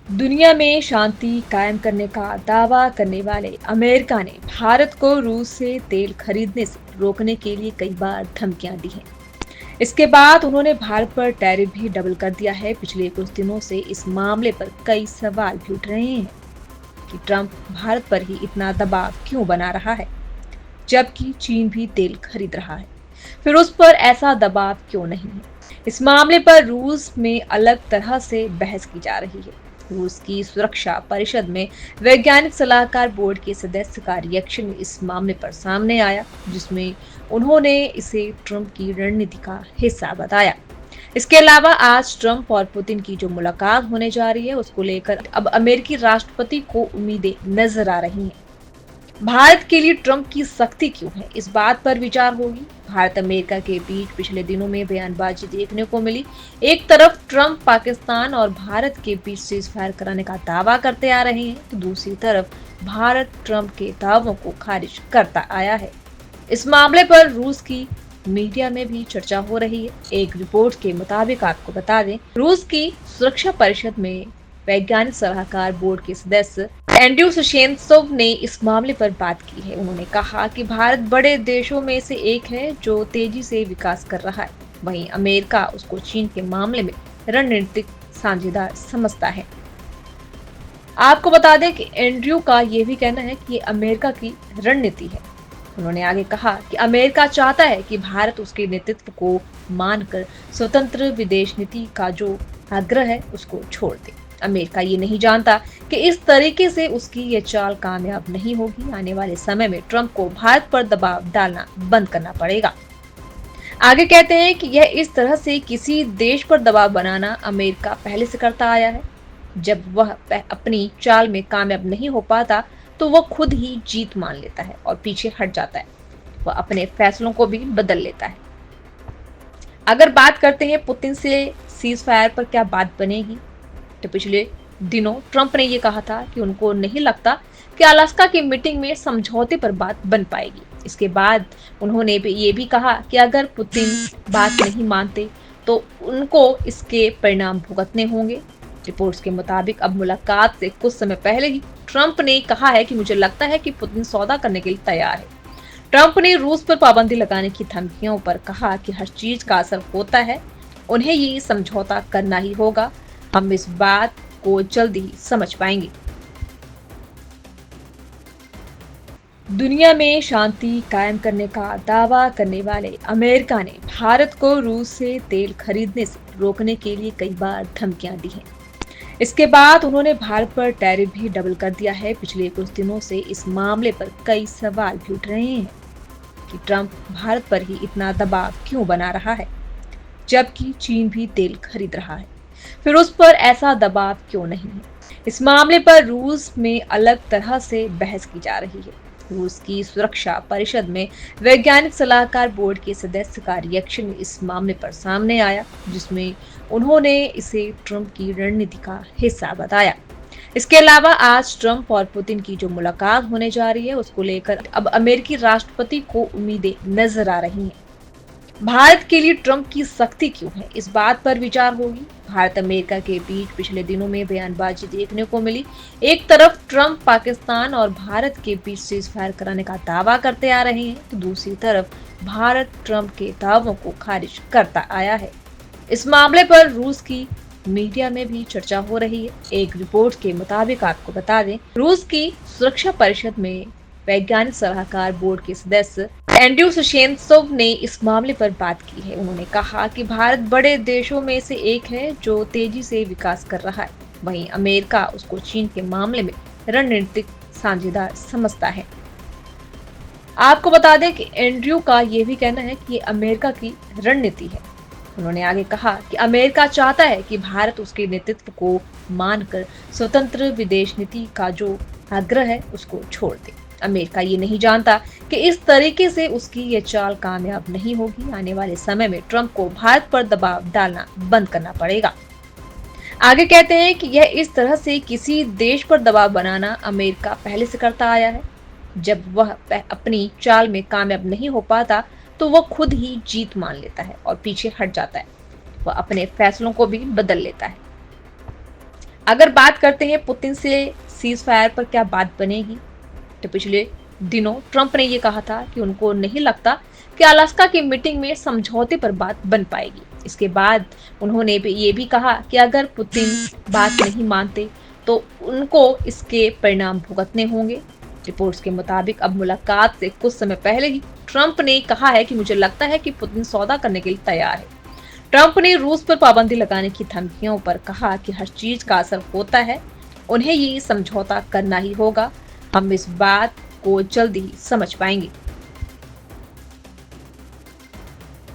दुनिया में शांति कायम करने का दावा करने वाले अमेरिका ने भारत को रूस से तेल खरीदने से रोकने के लिए कई बार धमकियां दी हैं। इसके बाद उन्होंने भारत पर टैरिफ भी डबल कर दिया है। पिछले कुछ दिनों से इस मामले पर कई सवाल भी उठ रहे हैं कि ट्रंप भारत पर ही इतना दबाव क्यों बना रहा है, जबकि चीन भी तेल खरीद रहा है। फिर उस पर ऐसा दबाव क्यों नहीं है? इस मामले पर रूस में अलग तरह से बहस की जा रही है। रूस की सुरक्षा परिषद में वैज्ञानिक सलाहकार बोर्ड के सदस्य का रिएक्शन इस मामले पर सामने आया, जिसमें उन्होंने इसे ट्रंप की रणनीति का हिस्सा बताया। इसके अलावा आज ट्रंप और पुतिन की जो मुलाकात होने जा रही है, उसको लेकर अब अमेरिकी राष्ट्रपति को उम्मीदें नजर आ रही हैं। भारत के लिए ट्रंप की सख्ती क्यों है, इस बात पर विचार होगी। भारत अमेरिका के बीच पिछले दिनों में बयानबाजी देखने को मिली। एक तरफ ट्रंप पाकिस्तान और भारत के बीच सीज फायर कराने का दावा करते आ रहे हैं, तो दूसरी तरफ भारत ट्रंप के दावों को खारिज करता आया है। इस मामले पर रूस की मीडिया में भी चर्चा हो रही है। एक रिपोर्ट के मुताबिक आपको बता दें, रूस की सुरक्षा परिषद में वैज्ञानिक सलाहकार बोर्ड के सदस्य एंड्रयू सुशेंत्सोव ने इस मामले पर बात की है। उन्होंने कहा कि भारत बड़े देशों में से एक है जो तेजी से विकास कर रहा है, वहीं अमेरिका उसको चीन के मामले में रणनीतिक साझेदार समझता है। आपको बता दें कि एंड्रयू का ये भी कहना है कि ये अमेरिका की रणनीति है। उन्होंने आगे कहा कि अमेरिका चाहता है कि भारत उसके नेतृत्व को मानकर स्वतंत्र विदेश नीति का जो आग्रह है उसको छोड़ दे। अमेरिका ये नहीं जानता कि इस तरीके से उसकी ये चाल कामयाब नहीं होगी। आने वाले समय में ट्रंप को भारत पर दबाव डालना बंद करना पड़ेगा। आगे कहते हैं कि यह इस तरह से किसी देश पर दबाव बनाना अमेरिका पहले से करता आया है। जब वह अपनी चाल में कामयाब नहीं हो पाता तो वह खुद ही जीत मान लेता है और पीछे हट जाता है। वह अपने फैसलों को भी बदल लेता है। अगर बात करते हैं पुतिन से सीज फायर पर क्या बात बनेगी, तो पिछले दिनों ट्रंप ने यह कहा था कि उनको नहीं लगता कि अलास्का की मीटिंग में समझौते पर बात बन पाएगी। इसके बाद उन्होंने ये भी कहा कि अगर पुतिन बात नहीं मानते तो उनको इसके परिणाम भुगतने होंगे। रिपोर्ट्स के मुताबिक अब मुलाकात से कुछ समय पहले ही ट्रंप ने कहा है कि मुझे लगता है कि पुतिन सौदा करने के लिए तैयार है। ट्रंप ने रूस पर पाबंदी लगाने की धमकियों पर कहा कि हर चीज का असर होता है, उन्हें ये समझौता करना ही होगा। हम इस बात को जल्द ही समझ पाएंगे। दुनिया में शांति कायम करने का दावा करने वाले अमेरिका ने भारत को रूस से तेल खरीदने से रोकने के लिए कई बार धमकियां दी हैं। इसके बाद उन्होंने भारत पर टैरिफ भी डबल कर दिया है। पिछले कुछ दिनों से इस मामले पर कई सवाल भी उठ रहे हैं कि ट्रंप भारत पर ही इतना दबाव क्यों बना रहा है, जबकि चीन भी तेल खरीद रहा है। फिर उस पर ऐसा दबाव क्यों नहीं है? इस मामले पर रूस में अलग तरह से बहस की जा रही है। रूस की सुरक्षा परिषद में वैज्ञानिक सलाहकार बोर्ड के सदस्य का रिएक्शन इस मामले पर सामने आया, जिसमें उन्होंने इसे ट्रंप की रणनीति का हिस्सा बताया। इसके अलावा आज ट्रंप और पुतिन की जो मुलाकात होने जा रही है, उसको लेकर अब अमेरिकी राष्ट्रपति को उम्मीदें नजर आ रही हैं। भारत के लिए ट्रंप की सख्ती क्यों है, इस बात पर विचार होगी। भारत अमेरिका के बीच पिछले दिनों में बयानबाजी देखने को मिली। एक तरफ ट्रंप पाकिस्तान और भारत के बीच सीज फायर कराने का दावा करते आ रहे हैं, तो दूसरी तरफ भारत ट्रंप के दावों को खारिज करता आया है। इस मामले पर रूस की मीडिया में भी चर्चा हो रही है। एक रिपोर्ट के मुताबिक आपको बता दें, रूस की सुरक्षा परिषद में वैज्ञानिक सलाहकार बोर्ड के सदस्य एंड्रयू सुशेंत्सोव ने इस मामले पर बात की है। उन्होंने कहा कि भारत बड़े देशों में से एक है जो तेजी से विकास कर रहा है, वहीं अमेरिका उसको चीन के मामले में रणनीतिक साझेदार समझता है। आपको बता दें कि एंड्रयू का ये भी कहना है कि ये अमेरिका की रणनीति है। उन्होंने आगे कहा कि अमेरिका चाहता है कि भारत उसके नेतृत्व को मानकर स्वतंत्र विदेश नीति का जो आग्रह है उसको छोड़ दे। अमेरिका ये नहीं जानता कि इस तरीके से उसकी ये चाल कामयाब नहीं होगी। आने वाले समय में ट्रंप को भारत पर दबाव डालना बंद करना पड़ेगा। आगे कहते हैं कि यह इस तरह से किसी देश पर दबाव बनाना अमेरिका पहले से करता आया है। जब वह अपनी चाल में कामयाब नहीं हो पाता तो वह खुद ही जीत मान लेता है और पीछे हट जाता है। वह अपने फैसलों को भी बदल लेता है। अगर बात करते हैं पुतिन से सीज फायर पर क्या बात बनेगी, तो पिछले दिनों ट्रंप ने ये कहा था कि उनको नहीं लगता कि अलास्का की मीटिंग में समझौते पर बात बन पाएगी। इसके बाद उन्होंने भी ये भी कहा कि अगर पुतिन बात नहीं मानते तो उनको इसके परिणाम भुगतने होंगे। रिपोर्ट्स के मुताबिक अब मुलाकात से कुछ समय पहले ही ट्रंप ने कहा है कि मुझे लगता है कि पुतिन सौदा करने के लिए तैयार है। ट्रंप ने रूस पर पाबंदी लगाने की धमकियों पर कहा कि हर चीज का असर होता है, उन्हें ये समझौता करना ही होगा। हम इस बात को जल्द ही समझ पाएंगे।